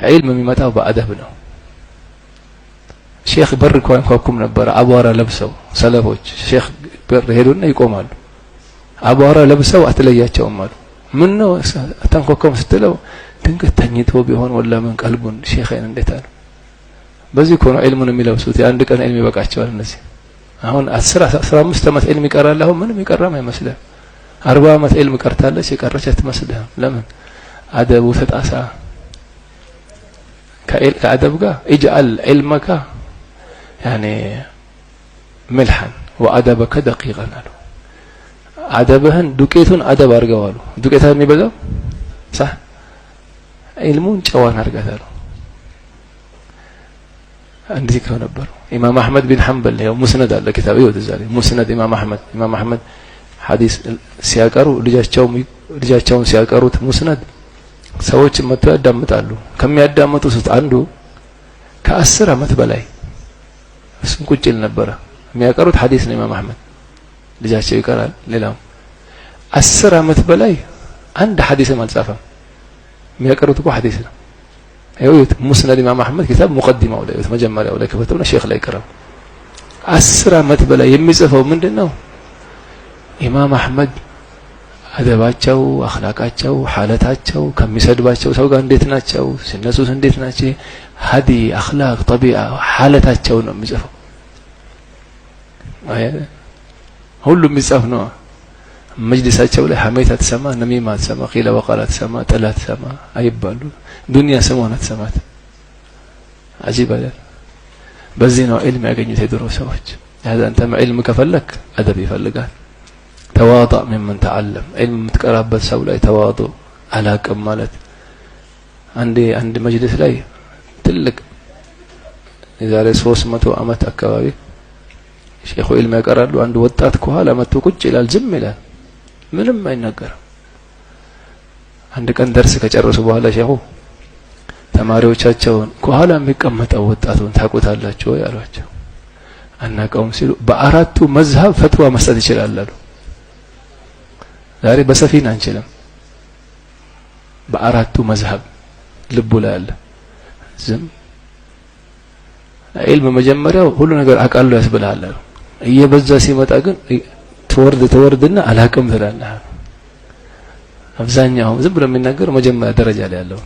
ዒልም የሚመጣው በአደብ ነው። ሼክ በር እንኳን ነበር አቧራ ለብሰው ሰለፎች ሼክ በር ሄዱና ይቆማሉ። አቧራ ለብሰው አትለያቸውም አሉ። ምን ነው አታንኳኳም ስትለው ድንገት ተኝቶ ቢሆን ወላ ምን ቀልቡን ሼክን እንዴት አሉ። በዚህ እኮ ነው ዒልሙን የሚለብሱት። የአንድ ቀን ዒልም ይበቃቸዋል። እነዚህ አሁን 15 ዓመት ዒልም ይቀራል። አሁን ምንም ይቀራም አይመስልም። 40 ዓመት ዒልም ቀርታለች የቀረች አትመስልህም። ለምን አደቡ ተጣሳ። ከአደብ ጋር اجعل علمك يعني ملحا وادبك دقيقا አሉ። አደብህን ዱቄቱን አደብ አድርገው አሉ። ዱቄታን የሚበዛው صح ዒልሙን ጨዋን አድርገታሉ። እንደዚህ ከሆነ ነበር ኢማም አህመድ ቢን ሐንበል ነው ሙስነድ አለ ኪታብ ይወት ዛሬ ሙስነድ ኢማም አህመድ ሐዲስ ሲያቀሩ ልጃቸውን ሲያቀሩት ሙስነድ ሰዎች መጥተው ያዳምጣሉ። ከሚያዳምጡት አንዱ ከ10 ዓመት በላይ እሱን ቁጭ ይል ነበር። የሚያቀሩት ሐዲስ ነው ኢማም አህመድ ልጃቸው ይቀራል። ሌላው 10 ዓመት በላይ አንድ ሐዲስም አልጻፈም። የሚያቀሩት እኮ ሐዲስ ነው። ይሁት ሙስነድ ኢማም አህመድ ኪታብ ሙቀዲማው ላይ መጀመሪያው ላይ ከፈተውና ሼክ ላይ ቀረው 10 ዓመት በላይ የሚጽፈው ምንድነው? ኢማም አህመድ አደባቸው አኽላቃቸው ሐለታቸው ከሚሰድባቸው ሰው ጋር እንዴት ናቸው ሲነሱስ እንዴት ናቸው ሀዲ አኽላቅ ጠቢዓ ሐለታቸው ነው የሚጽፈው። ሁሉም የሚጻፍ ነው። መጅልሳቸው ላይ ሐሜት አትሰማ ነሚማ አትሰማ ቂለ ወቃል አትሰማ ጥል አትሰማ አይባሉ ዱንያ ስሟን አትሰማት። አጂብ አይደል? በዚህ ነው ዒልም ያገኙት የድሮ ሰዎች። ያዛ አንተም ዒልም ከፈለክ አደብ ይፈልጋል። ተዋضع ممن تعلم علم የምትቀራበት ሰው ላይ ተዋضع አላቅም ማለት አንድ መጅልስ ላይ ትልቅ የዛሬ 300 ዓመት አካባቢ ሼኹ ዒልም ያቀራሉ። አንድ ወጣት ከኋላ መጥቶ ቁጭ ይላል፣ ዝም ይላል፣ ምንም አይናገርም። አንድ ቀን ደርስ ከጨረሱ በኋላ ሼኹ ተማሪዎቻቸውን ከኋላ የሚቀመጠው ወጣቱን ታውቁታላችሁ ያሏቸው። አናውቀውም ሲሉ በአራቱ መዝሀብ ፈትዋ መስጠት ይችላል አሉ። ዛሬ በሰፊና አንችልም። በአራቱ መዝሀብ ልቡ ላይ አለ። ዝም ዒልም መጀመሪያው ሁሉ ነገር አቃሉ ያስብልሃል። እየበዛ ሲመጣ ግን ተወርድና አላቅም ትላለህ። አብዛኛው ዝም ብሎ የሚናገር መጀመሪያ ደረጃ ላይ ያለው